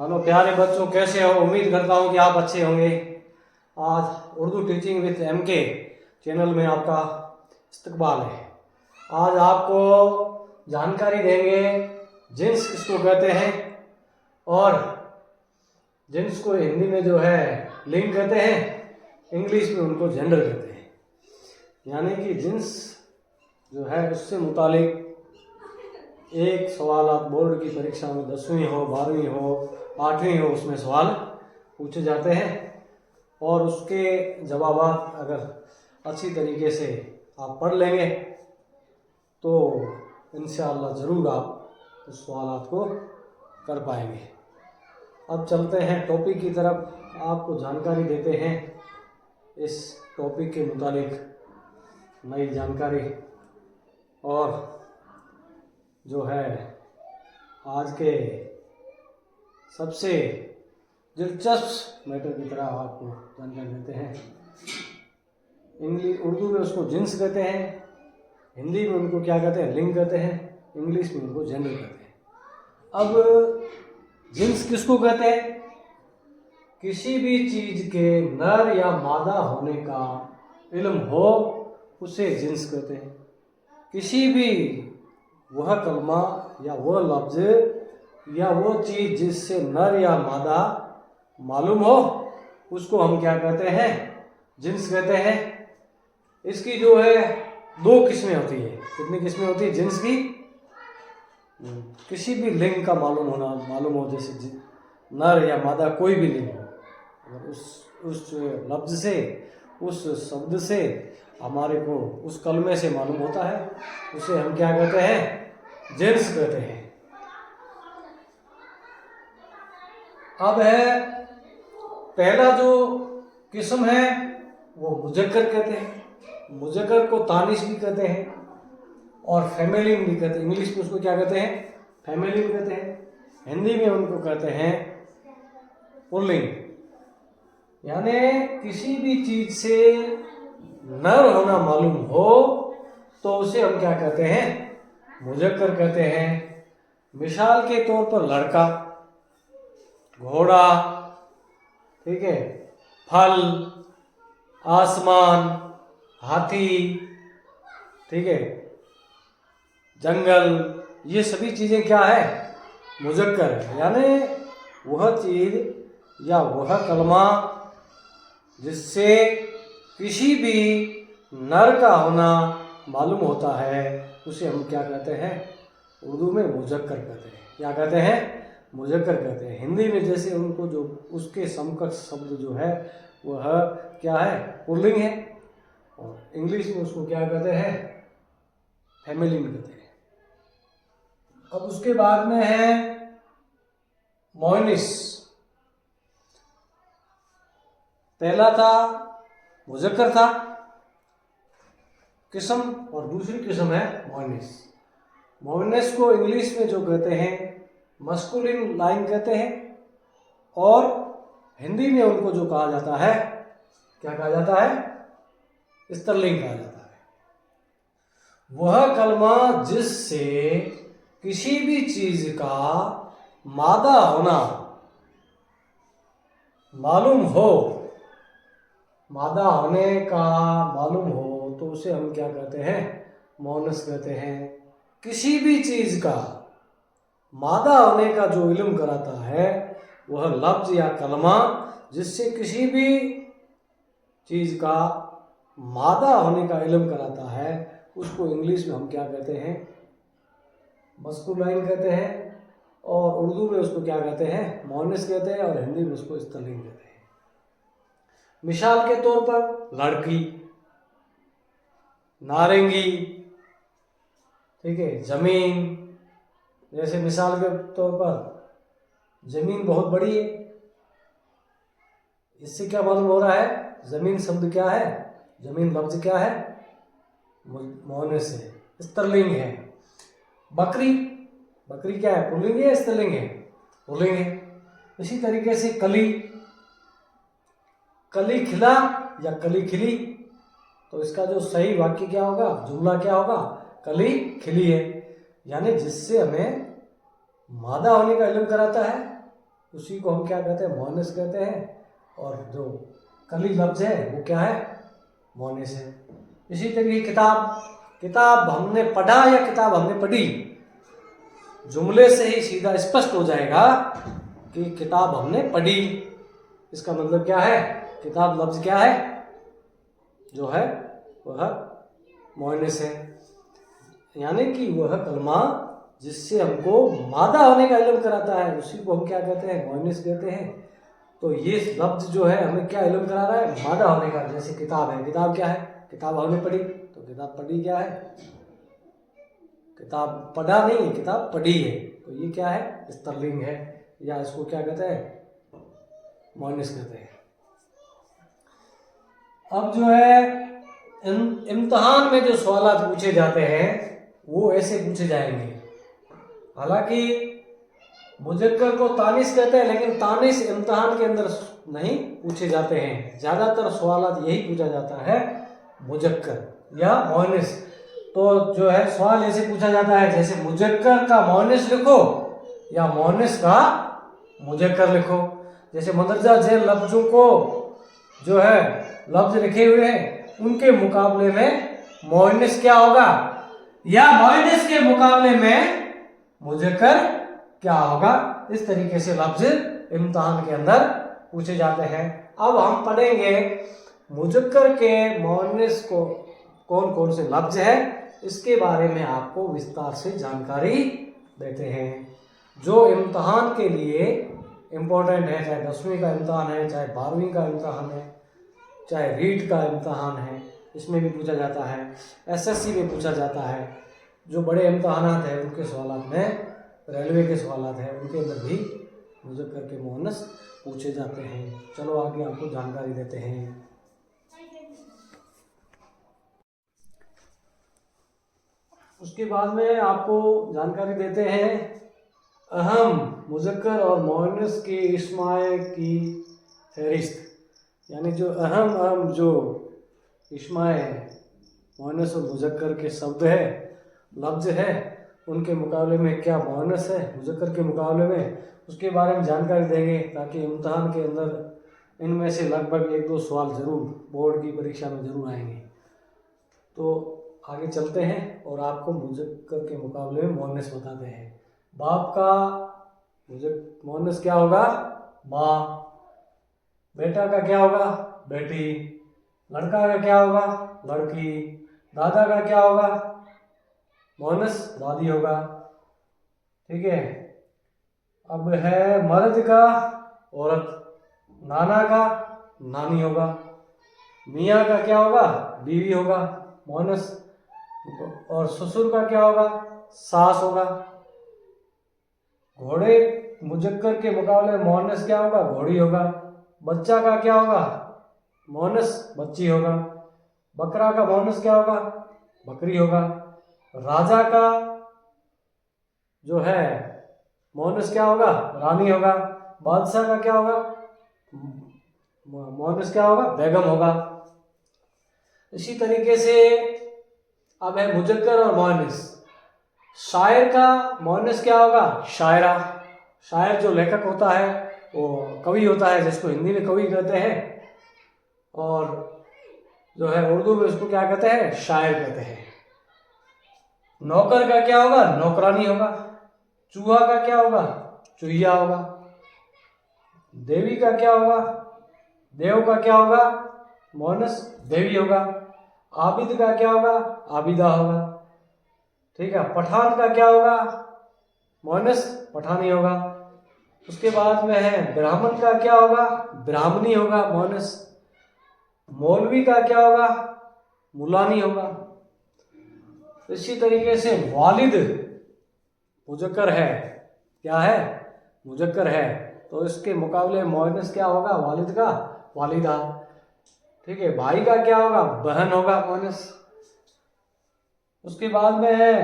Hello प्यारे बच्चों, कैसे हो? उम्मीद करता हूँ कि आप अच्छे होंगे। आज Urdu teaching with MK channel में आपका इस्तकबाल है। आज आपको जानकारी देंगे जिन्स किसको कहते हैं और जिन्स को हिंदी में जो है लिंग कहते हैं, इंग्लिश में उनको जेंडर कहते हैं। यानी कि जिन्स जो है उससे मुतालिक एक सवाल आप बोर्ड की परीक्षा में 10वीं हो, 12वीं हो, 8वीं हो, उसमें सवाल पूछे जाते हैं और उसके जवाब अगर अच्छी तरीके से आप पढ़ लेंगे तो इंशाअल्लाह ज़रूर आप उस सवालात को कर पाएंगे। अब चलते हैं टॉपिक की तरफ, आपको जानकारी देते हैं इस टॉपिक के मुतालिक नई जानकारी और जो है आज के सबसे दिलचस्प मैटर की तरह आपको जानकारी देते हैं। उर्दू में उसको जिन्स कहते हैं, हिंदी में उनको क्या कहते हैं, लिंग कहते हैं, इंग्लिश में उनको जेंडर कहते हैं। अब जिन्स किसको कहते हैं? किसी भी चीज़ के नर या मादा होने का इल्म हो उसे जिन्स कहते हैं। किसी भी वह कलमा या वह लफ्ज़ या वो चीज़ जिससे नर या मादा मालूम हो उसको हम क्या कहते हैं? जिन्स कहते हैं। इसकी जो है 2 किस्में होती है। कितनी किस्में होती है जिन्स की? किसी भी लिंग का मालूम हो, जैसे नर या मादा कोई भी लिंग हो, अगर उस लफ्ज़ से, उस शब्द से हमारे को उस कलमे से मालूम होता है, उसे हम क्या कहते हैं? जिन्स कहते हैं। अब है पहला जो किस्म है वो मुजक्कर कहते हैं। मुजक्कर को तानिश भी कहते हैं और फेमिनिन भी कहते हैं। इंग्लिश में उसको क्या कहते हैं? फेमिनिन कहते हैं। हिंदी में उनको कहते हैं पुल्लिंग। यानी किसी भी चीज़ से नर होना मालूम हो तो उसे हम क्या कहते हैं? मुजक्कर कहते हैं। मिसाल के तौर पर लड़का, घोड़ा, ठीक है, फल, आसमान, हाथी, ठीक है, जंगल, ये सभी चीज़ें क्या है? मुजक्कर है। यानी वह चीज़ या वह कलमा जिससे किसी भी नर का होना मालूम होता है उसे हम क्या कहते हैं? उर्दू में मुजक्कर कहते हैं। क्या कहते हैं? मुजक्कर कहते हैं। हिंदी में जैसे उनको जो उसके समकक्ष शब्द जो है वह क्या है? पुल्लिंग है। और इंग्लिश में उसको क्या कहते हैं? फेमिनिन कहते हैं। अब उसके बाद में है मोनिस। पहला था मुजक्कर था किस्म और दूसरी किस्म है मोनिस। मोनिस को इंग्लिश में जो कहते हैं मस्कुलिन लाइन कहते हैं और हिंदी में उनको जो कहा जाता है, क्या कहा जाता है? स्त्रीलिंग कहा जाता है। वह कलमा जिससे किसी भी चीज का मादा होना मालूम हो, मादा होने का मालूम हो तो उसे हम क्या कहते हैं? मोनस कहते हैं। किसी भी चीज का मादा होने का जो इल्म कराता है वह लफ्ज या कलमा जिससे किसी भी चीज का मादा होने का इल्म कराता है उसको इंग्लिश में हम क्या कहते हैं? मस्कुलाइन कहते हैं और उर्दू में उसको क्या कहते हैं? मोनिस कहते हैं और हिंदी में उसको स्त्रीलिंग कहते हैं। मिसाल के तौर पर लड़की, नारंगी, ठीक है, जमीन। जैसे मिसाल के तौर पर जमीन बहुत बड़ी है, इससे क्या मालूम हो रहा है? जमीन शब्द क्या है? जमीन लफ्ज क्या है? मोनिस है, स्त्रीलिंग है। बकरी, बकरी क्या है? पुल्लिंग है, स्त्रीलिंग है? पुल्लिंग है। इसी तरीके से कली, कली खिला या कली खिली, तो इसका जो सही वाक्य क्या होगा, जुमला क्या होगा? कली खिली है। यानी जिससे हमें मादा होने का इल्म कराता है उसी को हम क्या कहते हैं, मोनिस कहते हैं। और जो कली लफ्ज है वो क्या है, मोनिस है। इसी तरीके किताब हमने पढ़ा या किताब हमने पढ़ी, जुमले से ही सीधा स्पष्ट हो जाएगा कि किताब हमने पढ़ी। इसका मतलब क्या है, किताब लफ्ज क्या है, जो है वह मोनिस है, यानी कि वह कलमा जिससे हमको मादा होने का इल्म कराता है, उसी को हम क्या कहते हैं, मोनिस कहते हैं। तो ये लफ्ज जो है हमें क्या इल्म करा रहा है, मादा होने का। जैसे किताब है, किताब क्या है, किताब हमने पढ़ी, तो किताब पढ़ी क्या है, किताब पढ़ा नहीं, किताब पढ़ी है। तो ये क्या है, स्त्रीलिंग है, या इसको क्या कहते हैं, मोनिस कहते हैं। अब जो है इम्तिहान में जो सवाल पूछे जाते हैं वो ऐसे पूछे जाएंगे। हालांकि मुजक्कर को तानिस कहते हैं, लेकिन तानिस इम्तिहान के अंदर नहीं पूछे जाते हैं। ज़्यादातर सवाल यही पूछा जाता है, मुजक्कर या मोनिस। तो जो है सवाल ऐसे पूछा जाता है, जैसे मुजक्कर का मोनिस लिखो या मोनिस का मुजक्कर लिखो। जैसे मंदरजा झेल लफ्जों को जो है लफ्ज लिखे हुए हैं, उनके मुकाबले में मोनिस क्या होगा, या मोनिस के मुकाबले में मुजक्कर क्या होगा। इस तरीके से लफ्ज इम्तिहान के अंदर पूछे जाते हैं। अब हम पढ़ेंगे मुजक्कर के मोनिस को कौन कौन से लफ्ज है, इसके बारे में आपको विस्तार से जानकारी देते हैं, जो इम्तिहान के लिए इम्पोर्टेंट है। चाहे 10वीं का इम्तिहान है, चाहे 12वीं का इम्तिहान है, चाहे रीट का इम्तिहान है, इसमें भी पूछा जाता है, एसएससी में पूछा जाता है। जो बड़े इम्तिहानात हैं उनके सवाल में, रेलवे के सवाल हैं, उनके अंदर भी मुजक्कर के मोनिस पूछे जाते हैं। चलो आगे आपको जानकारी देते हैं। उसके बाद में आपको जानकारी देते हैं अहम मुजक्कर और मोनिस के इस्माए की फहरिस्त, यानी जो अहम जो इस्माए मोनिस और मुजक्कर के शब्द है, लफ्ज है, उनके मुकाबले में क्या मोनिस है मुजक्कर के मुकाबले में, उसके बारे में जानकारी देंगे, ताकि इम्तिहान के अंदर इनमें से लगभग 1-2 सवाल ज़रूर बोर्ड की परीक्षा में ज़रूर आएंगे। तो आगे चलते हैं और आपको मुजक्कर के मुकाबले में मोनिस बताते हैं। बाप का मोनिस क्या होगा, माँ। बेटा का क्या होगा, बेटी। लड़का का क्या होगा, लड़की। दादा का क्या होगा, मोनिस दादी होगा। ठीक है। अब है मर्द का औरत, नाना का नानी होगा, मियाँ का क्या होगा, बीवी होगा, मोनिस। और ससुर का क्या होगा, सास होगा। घोड़े मुजक्कर के मुकाबले मोनिस क्या होगा, घोड़ी होगा। बच्चा का क्या होगा, मोनिस बच्ची होगा। बकरा का मोनिस क्या होगा, बकरी होगा। राजा का जो है मोनिस क्या होगा, रानी होगा। बादशाह का क्या होगा, मोनिस क्या होगा, बेगम होगा। इसी तरीके से अब है मुजक्कर और मोनिस। शायर का मोनिस क्या होगा, शायरा। शायर जो लेखक होता है वो कवि होता है, जिसको हिंदी में कवि कहते हैं, और जो है उर्दू में उसको क्या कहते हैं, शायर कहते हैं। नौकर का क्या होगा, नौकरानी होगा। चूहा का क्या होगा, चूहिया होगा। देवी का क्या होगा, देव का क्या होगा, मोनिस देवी होगा। आबिद का क्या होगा, आबिदा होगा। ठीक है। पठान का क्या होगा, मोनिस पठानी होगा। उसके बाद में है ब्राह्मण का क्या होगा, ब्राह्मणी होगा, मोनिस। मौलवी का क्या होगा, मुलानी होगा। इसी तरीके से वालिद मुजक्कर है, क्या है, मुजक्कर है, तो इसके मुकाबले मोनिस क्या होगा, वालिद का वालिदा। ठीक है। भाई का क्या होगा, बहन होगा, मोनिस। उसके बाद में है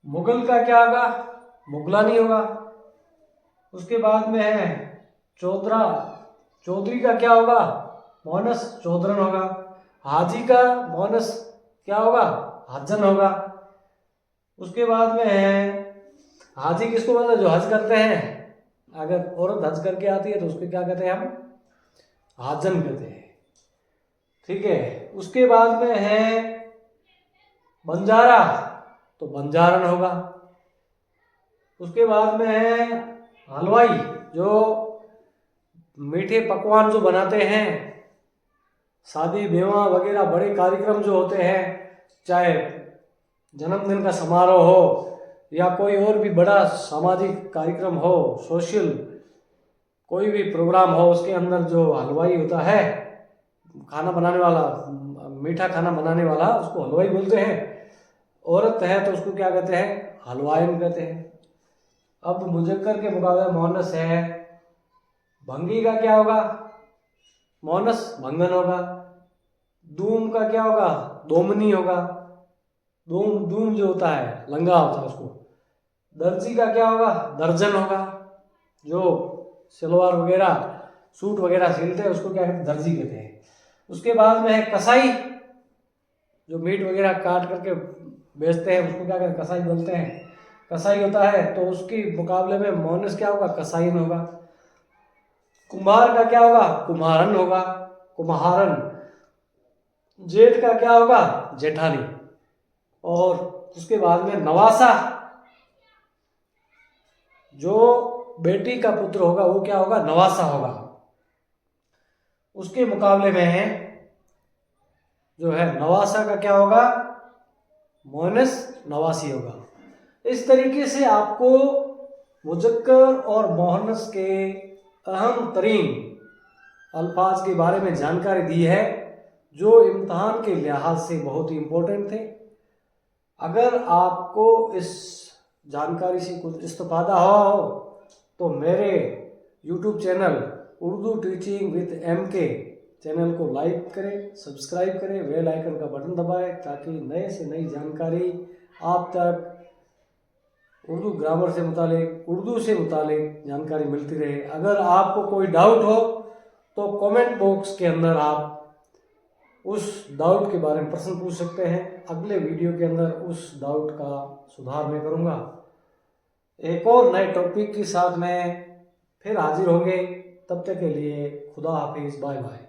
मुगल का क्या होगा, मुगलानी होगा। उसके बाद में है चौधरा, चौधरी का क्या होगा, मोनिस चौधरन होगा। हाजी का मोनिस क्या होगा, हजन होगा। उसके बाद में है हाजी किसको बोलते हैं, जो हज करते हैं, अगर औरत हज करके आती है तो उसको क्या कहते हैं हम? हाजन कहते हैं। ठीक है। उसके बाद में है बंजारा, तो बंजारन होगा। उसके बाद में है हलवाई, जो मीठे पकवान जो बनाते हैं, शादी विवाह वगैरह बड़े कार्यक्रम जो होते हैं, चाहे जन्मदिन का समारोह हो या कोई और भी बड़ा सामाजिक कार्यक्रम हो, सोशल कोई भी प्रोग्राम हो, उसके अंदर जो हलवाई होता है, खाना बनाने वाला, मीठा खाना बनाने वाला, उसको हलवाई बोलते हैं। औरत है तो उसको क्या कहते हैं? हलवाइन कहते हैं। अब मुजक्कर के मुकाबले मोहनस है, भंगी का क्या होगा? मोहनस भंगन होगा। दूम का क्या होगा? दोमनी होगा। दूम जो होता है लंगा होता है उसको। दर्जी का क्या होगा? दर्जन होगा। जो सलवार वगैरह सूट वगैरह सिलते हैं उसको क्या कहते हैं? दर्जी कहते हैं। उसके बाद में है कसाई, जो मीट वगैरह काट करके बेचते हैं उसको क्या कहते हैं? कसाई बोलते हैं। कसाई होता है तो उसके मुकाबले में मोहनस क्या होगा? कसाईन होगा। कुम्हार का क्या होगा? कुम्हारन होगा। कुम्हारन। जेठ का क्या होगा? जेठानी। और उसके बाद में नवासा, जो बेटी का पुत्र होगा वो क्या होगा? नवासा होगा। उसके मुकाबले में जो है नवासा का क्या होगा? मोहनस नवासी होगा। इस तरीके से आपको मुजक्कर और मोहनस के अहम तरीन अल्फाज के बारे में जानकारी दी है, जो इम्तहान के लिहाज से बहुत ही इम्पोर्टेंट थे। अगर आपको इस जानकारी से कुछ इस्तेफादा हुआ हो तो मेरे YouTube channel Urdu teaching with MK channel को लाइक करें, सब्सक्राइब करें, बेल आइकन का बटन दबाएं, ताकि नए से नई जानकारी आप तक उर्दू ग्रामर से मुतालिक, उर्दू से मुतालिक जानकारी मिलती रहे। अगर आपको कोई डाउट हो तो कमेंट बॉक्स के अंदर आप उस डाउट के बारे में प्रश्न पूछ सकते हैं। अगले वीडियो के अंदर उस डाउट का सुधार मैं करूँगा। एक और नए टॉपिक के साथ में फिर हाजिर होंगे। तब तक के लिए खुदा हाफिज़, बाय बाय।